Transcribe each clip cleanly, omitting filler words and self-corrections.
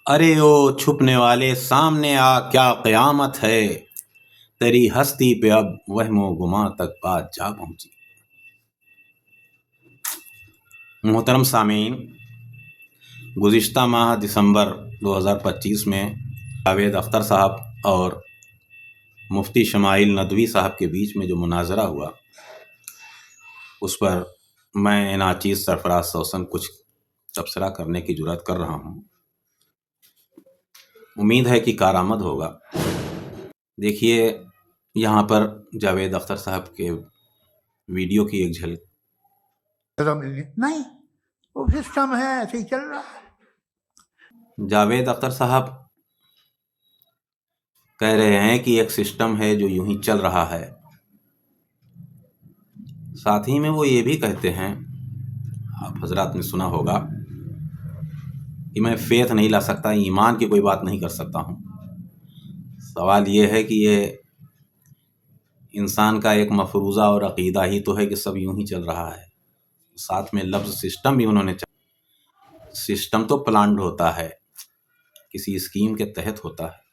ارے او چھپنے والے سامنے آ، کیا قیامت ہے تیری ہستی پہ، اب وہم و گماں تک بات جا پہنچی۔ محترم سامعین، گزشتہ ماہ دسمبر 2025 میں جاوید اختر صاحب اور مفتی شمائل ندوی صاحب کے بیچ میں جو مناظرہ ہوا، اس پر میں ناچیز سرفراز سوسن کچھ تبصرہ کرنے کی جرات کر رہا ہوں۔ امید ہے کہ کارآمد ہوگا۔ دیکھیے یہاں پر جاوید اختر صاحب کے ویڈیو کی ایک جھلک۔ نہیں، وہ سسٹم ہے، ایسے ہی چل رہا ہے۔ جاوید اختر صاحب کہہ رہے ہیں کہ ایک سسٹم ہے جو یوں ہی چل رہا ہے، ساتھ ہی میں وہ یہ بھی کہتے ہیں، آپ حضرات نے سنا ہوگا، کہ میں فیتھ نہیں لا سکتا، ایمان کی کوئی بات نہیں کر سکتا ہوں۔ سوال یہ ہے کہ یہ انسان کا ایک مفروضہ اور عقیدہ ہی تو ہے کہ سب یوں ہی چل رہا ہے، ساتھ میں لفظ سسٹم بھی انہوں نے سسٹم تو پلانڈ ہوتا ہے، کسی اسکیم کے تحت ہوتا ہے،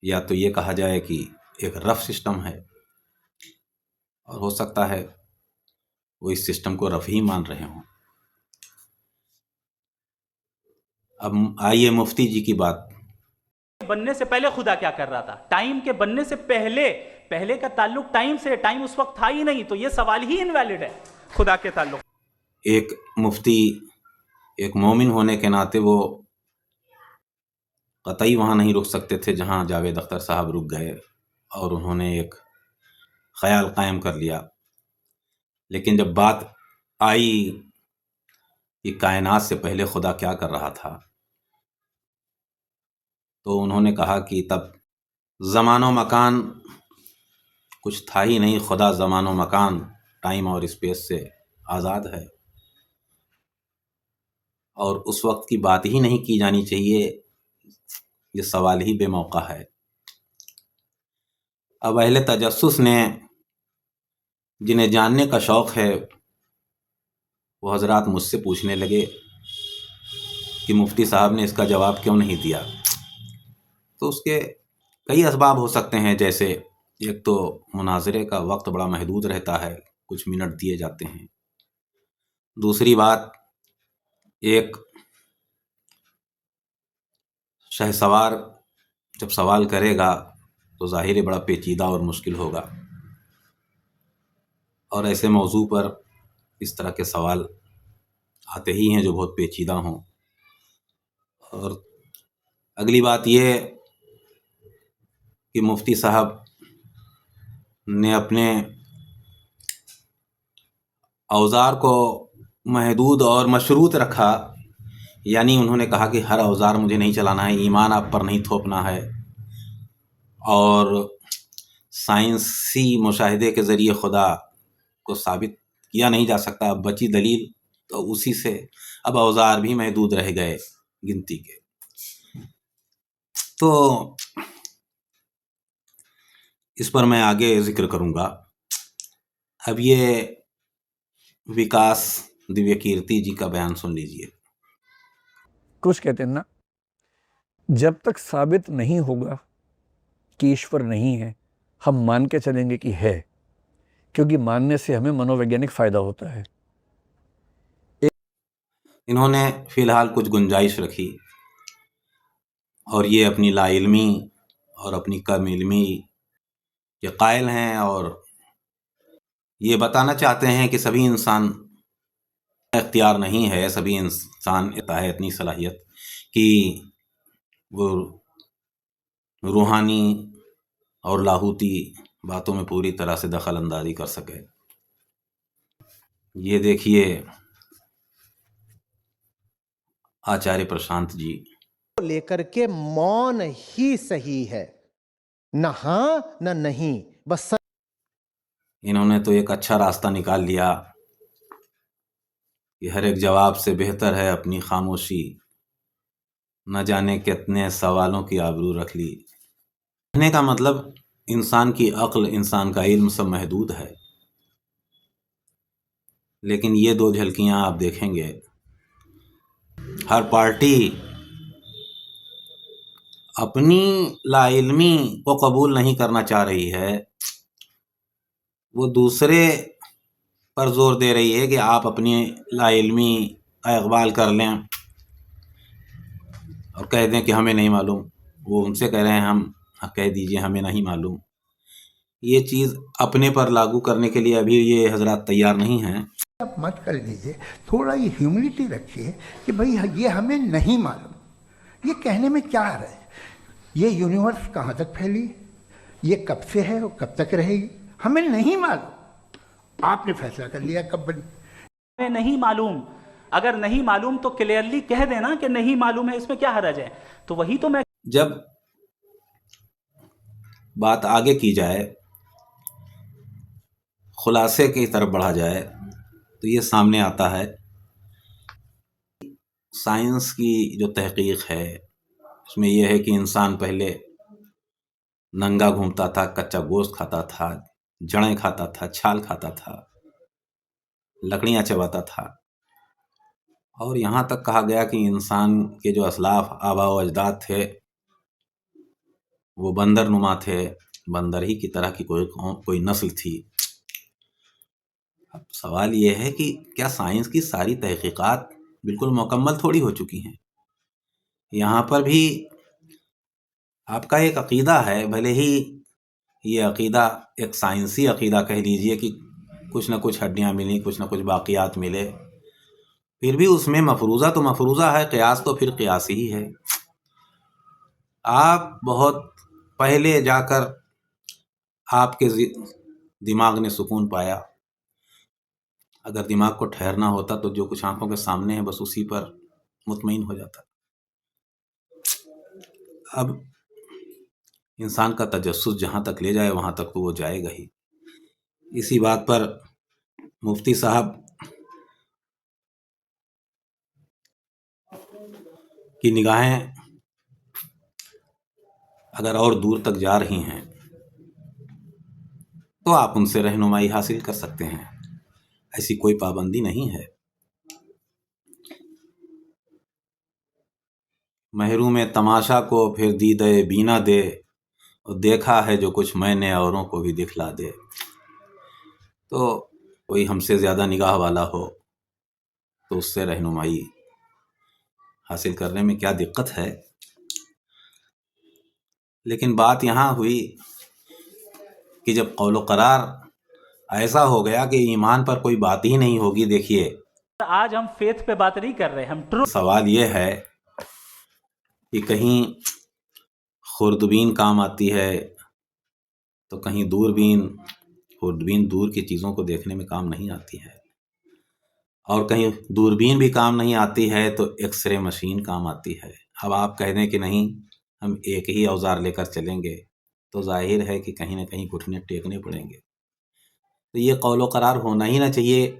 یا تو یہ کہا جائے کہ ایک رف سسٹم ہے، اور ہو سکتا ہے وہ اس سسٹم کو رف ہی مان رہے ہوں۔ اب آئیے مفتی جی کی بات۔ بننے سے پہلے خدا کیا کر رہا تھا؟ ٹائم کے بننے سے پہلے کا تعلق ٹائم سے، ٹائم اس وقت تھا ہی نہیں، تو یہ سوال ہی انویلڈ ہے خدا کے تعلق۔ ایک مفتی ایک مومن ہونے کے ناطے وہ قطعی وہاں نہیں رک سکتے تھے جہاں جاوید اختر صاحب رک گئے، اور انہوں نے ایک خیال قائم کر لیا۔ لیکن جب بات آئی کہ کائنات سے پہلے خدا کیا کر رہا تھا، تو انہوں نے کہا کہ تب زمان و مکان کچھ تھا ہی نہیں، خدا زمان و مکان، ٹائم اور اسپیس سے آزاد ہے، اور اس وقت کی بات ہی نہیں کی جانی چاہیے، یہ سوال ہی بے موقع ہے۔ اب اہل تجسس نے، جنہیں جاننے کا شوق ہے، وہ حضرات مجھ سے پوچھنے لگے کہ مفتی صاحب نے اس کا جواب کیوں نہیں دیا۔ تو اس کے کئی اسباب ہو سکتے ہیں، جیسے ایک تو مناظرے کا وقت بڑا محدود رہتا ہے، کچھ منٹ دیے جاتے ہیں۔ دوسری بات، ایک شہسوار جب سوال کرے گا تو ظاہر ہے بڑا پیچیدہ اور مشکل ہوگا، اور ایسے موضوع پر اس طرح کے سوال آتے ہی ہیں جو بہت پیچیدہ ہوں۔ اور اگلی بات یہ کہ مفتی صاحب نے اپنے اوزار کو محدود اور مشروط رکھا، یعنی انہوں نے کہا کہ ہر اوزار مجھے نہیں چلانا ہے، ایمان آپ پر نہیں تھوپنا ہے، اور سائنسی مشاہدے کے ذریعے خدا کو ثابت کیا نہیں جا سکتا، اب بچی دلیل تو اسی سے اب اوزار بھی محدود رہ گئے گنتی کے۔ تو اس پر میں آگے ذکر کروں گا۔ اب یہ وکاس دیویہ کیرتی جی کا بیان سن لیجئے۔ کچھ کہتے ہیں نا، جب تک ثابت نہیں ہوگا کہ ایشور نہیں ہے، ہم مان کے چلیں گے کہ ہے، کیونکہ ماننے سے ہمیں منوویگیانک فائدہ ہوتا ہے۔ انہوں نے فی الحال کچھ گنجائش رکھی، اور یہ اپنی لا علمی اور اپنی کم علمی کے قائل ہیں، اور یہ بتانا چاہتے ہیں کہ سبھی انسان اختیار نہیں ہے، سبھی انسان ہے اتنی صلاحیت کہ وہ روحانی اور لاہوتی باتوں میں پوری طرح سے دخل اندازی کر سکے۔ یہ دیکھیے آچاریہ پرشانت جی لے کر کے مون ہی صحیح ہے، نہ ہاں نہ نہیں، بس انہوں نے تو ایک اچھا راستہ نکال لیا کہ ہر ایک جواب سے بہتر ہے اپنی خاموشی، نہ جانے کتنے سوالوں کی آبرو رکھ لی۔ کہنے کا مطلب انسان کی عقل، انسان کا علم سب محدود ہے، لیکن یہ دو جھلکیاں آپ دیکھیں گے، ہر پارٹی اپنی لا علمی کو قبول نہیں کرنا چاہ رہی ہے، وہ دوسرے پر زور دے رہی ہے کہ آپ اپنی لا علمی کا اقبال کر لیں اور کہہ دیں کہ ہمیں نہیں معلوم۔ وہ ان سے کہہ رہے ہیں ہم کہہ دیجئے ہمیں نہیں معلوم۔ یہ چیز اپنے پر لاگو کرنے کے لیے ابھی یہ حضرات تیار نہیں ہیں۔ آپ مت کر لیجیے، تھوڑا یہ ہیوملٹی رکھیے کہ بھئی یہ ہمیں نہیں معلوم۔ یہ کہنے میں کیا حرج ہے؟ یہ یونیورس کہاں تک پھیلی، یہ کب سے ہے اور کب تک رہے گی، ہمیں نہیں معلوم۔ آپ نے فیصلہ کر لیا کب بنی۔ ہمیں نہیں معلوم، اگر نہیں معلوم تو کلیئرلی کہہ دینا کہ نہیں معلوم ہے، اس میں کیا حرج ہے؟ تو وہی تو میں جب بات آگے کی جائے، خلاصے کی طرف بڑھا جائے، تو یہ سامنے آتا ہے سائنس کی جو تحقیق ہے اس میں یہ ہے کہ انسان پہلے ننگا گھومتا تھا، کچا گوشت کھاتا تھا، جڑیں کھاتا تھا، چھال کھاتا تھا، لکڑیاں چباتا تھا، اور یہاں تک کہا گیا کہ انسان کے جو اسلاف آبا و اجداد تھے وہ بندر نما تھے، بندر ہی کی طرح کی کوئی نسل تھی۔ اب سوال یہ ہے کہ کیا سائنس کی ساری تحقیقات بالکل مکمل تھوڑی ہو چکی ہیں؟ یہاں پر بھی آپ کا ایک عقیدہ ہے، بھلے ہی یہ عقیدہ ایک سائنسی عقیدہ کہہ لیجئے کہ کچھ نہ کچھ ہڈیاں ملیں، کچھ نہ کچھ باقیات ملے، پھر بھی اس میں مفروضہ تو مفروضہ ہے، قیاس تو پھر قیاس ہی ہے۔ آپ بہت پہلے جا کر آپ کے دماغ نے سکون پایا۔ اگر دماغ کو ٹھہرنا ہوتا تو جو کچھ آنکھوں کے سامنے ہے بس اسی پر مطمئن ہو جاتا۔ اب انسان کا تجسس جہاں تک لے جائے وہاں تک تو وہ جائے گا ہی۔ اسی بات پر مفتی صاحب کی نگاہیں اگر اور دور تک جا رہی ہیں تو آپ ان سے رہنمائی حاصل کر سکتے ہیں، ایسی کوئی پابندی نہیں ہے۔ محروم تماشا کو پھر دیدے بینا دے، اور دیکھا ہے جو کچھ میں نے اوروں کو بھی دکھلا دے۔ تو کوئی ہم سے زیادہ نگاہ والا ہو تو اس سے رہنمائی حاصل کرنے میں کیا دقت ہے؟ لیکن بات یہاں ہوئی کہ جب قول و قرار ایسا ہو گیا کہ ایمان پر کوئی بات ہی نہیں ہوگی۔ دیکھیے آج ہم فیتھ پہ بات نہیں کر رہے، ہم سوال یہ ہے کہ کہیں خوردبین کام آتی ہے تو کہیں دوربین، خوردبین دور کی چیزوں کو دیکھنے میں کام نہیں آتی ہے، اور کہیں دوربین بھی کام نہیں آتی ہے تو ایکس رے مشین کام آتی ہے۔ اب آپ کہہ دیں کہ نہیں ہم ایک ہی اوزار لے کر چلیں گے تو ظاہر ہے کہ کہیں نہ کہیں گھٹنے ٹیکنے پڑیں گے۔ تو یہ قول و قرار ہونا ہی نہ چاہیے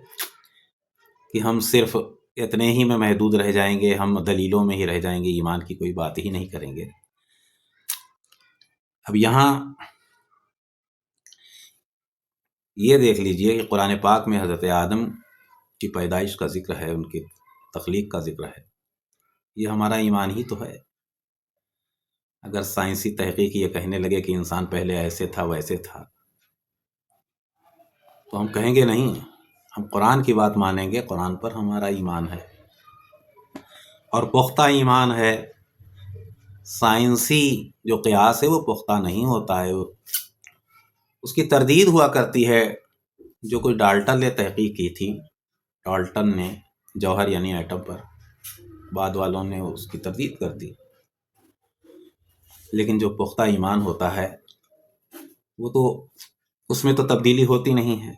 کہ ہم صرف اتنے ہی میں محدود رہ جائیں گے، ہم دلیلوں میں ہی رہ جائیں گے، ایمان کی کوئی بات ہی نہیں کریں گے۔ اب یہاں یہ دیکھ لیجئے کہ قرآن پاک میں حضرت آدم کی پیدائش کا ذکر ہے، ان کی تخلیق کا ذکر ہے۔ یہ ہمارا ایمان ہی تو ہے۔ اگر سائنسی تحقیق یہ کہنے لگے کہ انسان پہلے ایسے تھا ویسے تھا تو ہم کہیں گے نہیں، ہم قرآن کی بات مانیں گے، قرآن پر ہمارا ایمان ہے اور پختہ ایمان ہے۔ سائنسی جو قیاس ہے وہ پختہ نہیں ہوتا ہے، اس کی تردید ہوا کرتی ہے۔ جو کوئی ڈالٹن نے تحقیق کی تھی، ڈالٹن نے جوہر یعنی ایٹم پر، بعد والوں نے اس کی تردید کر دی، لیکن جو پختہ ایمان ہوتا ہے وہ تو اس میں تو تبدیلی ہوتی نہیں ہے۔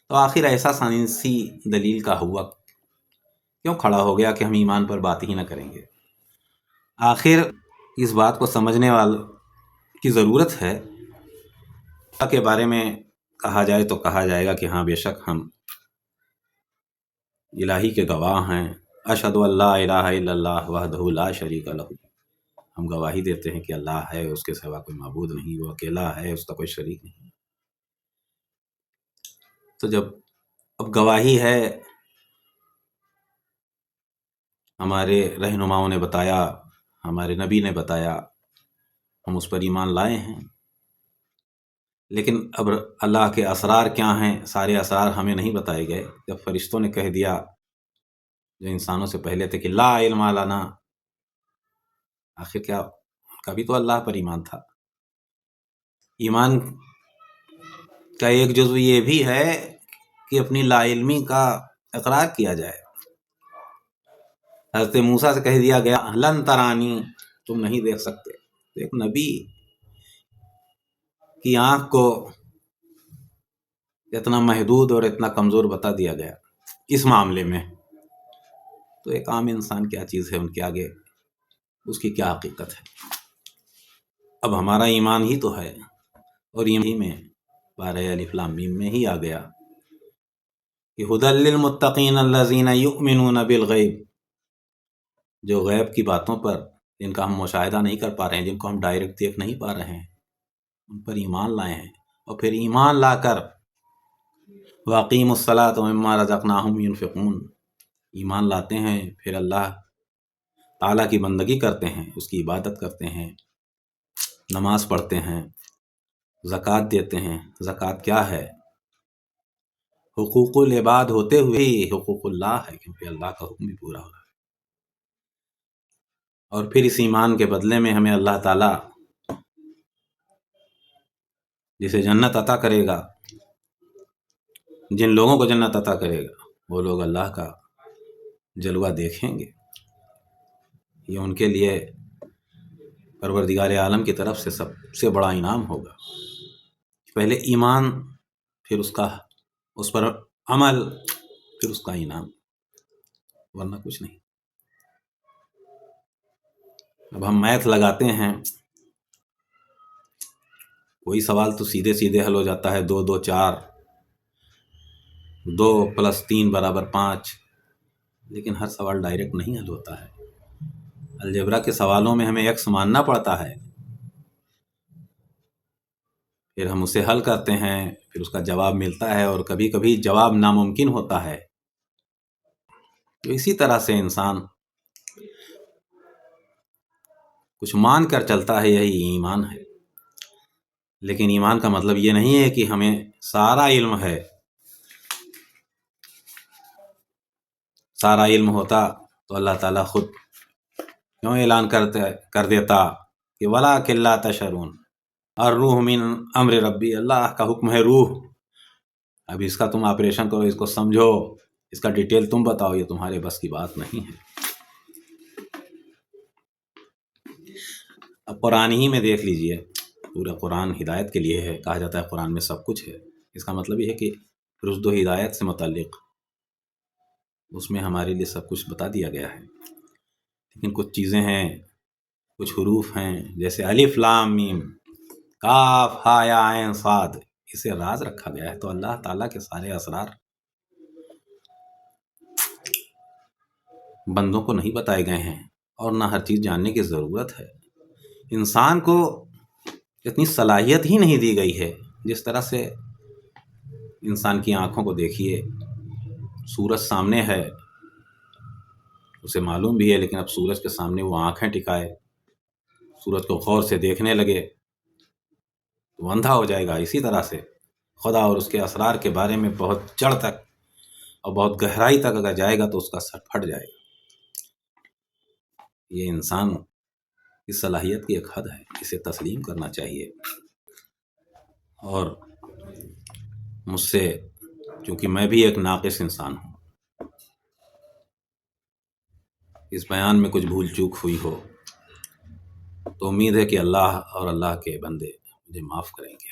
تو آخر ایسا سائنسی دلیل کا ہوا کیوں کھڑا ہو گیا کہ ہم ایمان پر بات ہی نہ کریں گے؟ آخر اس بات کو سمجھنے والوں کی ضرورت ہے۔ اللہ کے بارے میں کہا جائے تو کہا جائے گا کہ ہاں بے شک ہم الہی کے گواہ ہیں، اشہد ان لا الہ الا اللہ وحدہ لا شریک لہ، ہم گواہی دیتے ہیں کہ اللہ ہے، اس کے سوا کوئی معبود نہیں، وہ اکیلا ہے، اس کا کوئی شریک نہیں۔ تو جب اب گواہی ہے ہمارے رہنماؤں نے بتایا، ہمارے نبی نے بتایا، ہم اس پر ایمان لائے ہیں، لیکن اب اللہ کے اسرار کیا ہیں، سارے اسرار ہمیں نہیں بتائے گئے۔ جب فرشتوں نے کہہ دیا جو انسانوں سے پہلے تھے کہ لا علم لنا، آخر کیا کبھی تو اللہ پر ایمان تھا۔ ایمان کا ایک جزو یہ بھی ہے کہ اپنی لا علمی کا اقرار کیا جائے۔ حضرت موسیٰ سے کہہ دیا گیا لن ترانی، تم نہیں دیکھ سکتے، ایک نبی کی آنکھ کو اتنا محدود اور اتنا کمزور بتا دیا گیا اس معاملے میں، تو ایک عام انسان کیا چیز ہے ان کے آگے، اس کی کیا حقیقت ہے۔ اب ہمارا ایمان ہی تو ہے، اور ایمان میں بارہ الف لام میم میں ہی آ گیا کہ ھدی للمتقین الذین یؤمنون بالغیب، جو غیب کی باتوں پر جن کا ہم مشاہدہ نہیں کر پا رہے ہیں، جن کو ہم ڈائریکٹ دیکھ نہیں پا رہے ہیں، ان پر ایمان لائے ہیں، اور پھر ایمان لا کر وَأَقِیمُوا الصَّلَاةَ وَمِمَّا رَزَقْنَاهُمْ يُنْفِقُونَ، ایمان لاتے ہیں، پھر اللہ تعالیٰ کی بندگی کرتے ہیں، اس کی عبادت کرتے ہیں، نماز پڑھتے ہیں، زکوٰۃ دیتے ہیں۔ زکوٰۃ کیا ہے؟ حقوق العباد ہوتے ہوئے ہی حقوق اللہ ہے، کیونکہ اللہ کا حکم بھی پورا ہو رہا ہے۔ اور پھر اس ایمان کے بدلے میں ہمیں اللہ تعالیٰ جسے جنت عطا کرے گا، جن لوگوں کو جنت عطا کرے گا، وہ لوگ اللہ کا جلوہ دیکھیں گے۔ یہ ان کے لیے پروردگار عالم کی طرف سے سب سے بڑا انعام ہوگا۔ پہلے ایمان، پھر اس پر عمل، پھر اس کا انعام، ورنہ کچھ نہیں۔ اب ہم میتھ لگاتے ہیں، کوئی سوال تو سیدھے سیدھے حل ہو جاتا ہے، 2 2 4، 2 + 3 = 5، لیکن ہر سوال ڈائریکٹ نہیں حل ہوتا ہے۔ الجبرا کے سوالوں میں ہمیں ایکس ماننا پڑتا ہے، پھر ہم اسے حل کرتے ہیں، پھر اس کا جواب ملتا ہے، اور کبھی کبھی جواب ناممکن ہوتا ہے۔ تو اسی طرح سے انسان کچھ مان کر چلتا ہے، یہی ایمان ہے۔ لیکن ایمان کا مطلب یہ نہیں ہے کہ ہمیں سارا علم ہے۔ سارا علم ہوتا تو اللہ تعالیٰ خود کیوں اعلان کر دیتا کہ وَلَٰكِن لَا تَشْعُرُونَ الروح من امر ربی، اللہ کا حکم ہے روح، اب اس کا تم آپریشن کرو، اس کو سمجھو، اس کا ڈیٹیل تم بتاؤ، یہ تمہارے بس کی بات نہیں ہے۔ اب قرآن ہی میں دیکھ لیجئے، پورا قرآن ہدایت کے لیے ہے، کہا جاتا ہے قرآن میں سب کچھ ہے، اس کا مطلب یہ ہے کہ رشد و ہدایت سے متعلق اس میں ہمارے لیے سب کچھ بتا دیا گیا ہے۔ لیکن کچھ چیزیں ہیں، کچھ حروف ہیں، جیسے الف لام میم، کاف ہا یا عین صاد، اسے راز رکھا گیا ہے، تو اللہ تعالیٰ کے سارے اسرار بندوں کو نہیں بتائے گئے ہیں، اور نہ ہر چیز جاننے کی ضرورت ہے۔ انسان کو اتنی صلاحیت ہی نہیں دی گئی ہے، جس طرح سے انسان کی آنکھوں کو دیکھیے، سورج سامنے ہے، اسے معلوم بھی ہے، لیکن اب سورج کے سامنے وہ آنکھیں ٹکائے، سورج کو غور سے دیکھنے لگے تو اندھا ہو جائے گا۔ اسی طرح سے خدا اور اس کے اسرار کے بارے میں بہت جڑ تک اور بہت گہرائی تک اگر جائے گا تو اس کا سر پھٹ جائے گا۔ یہ انسان کی صلاحیت کی ایک حد ہے، اسے تسلیم کرنا چاہیے۔ اور مجھ سے، چونکہ میں بھی ایک ناقص انسان ہوں، اس بیان میں کچھ بھول چوک ہوئی ہو تو امید ہے کہ اللہ اور اللہ کے بندے مجھے معاف کریں گے۔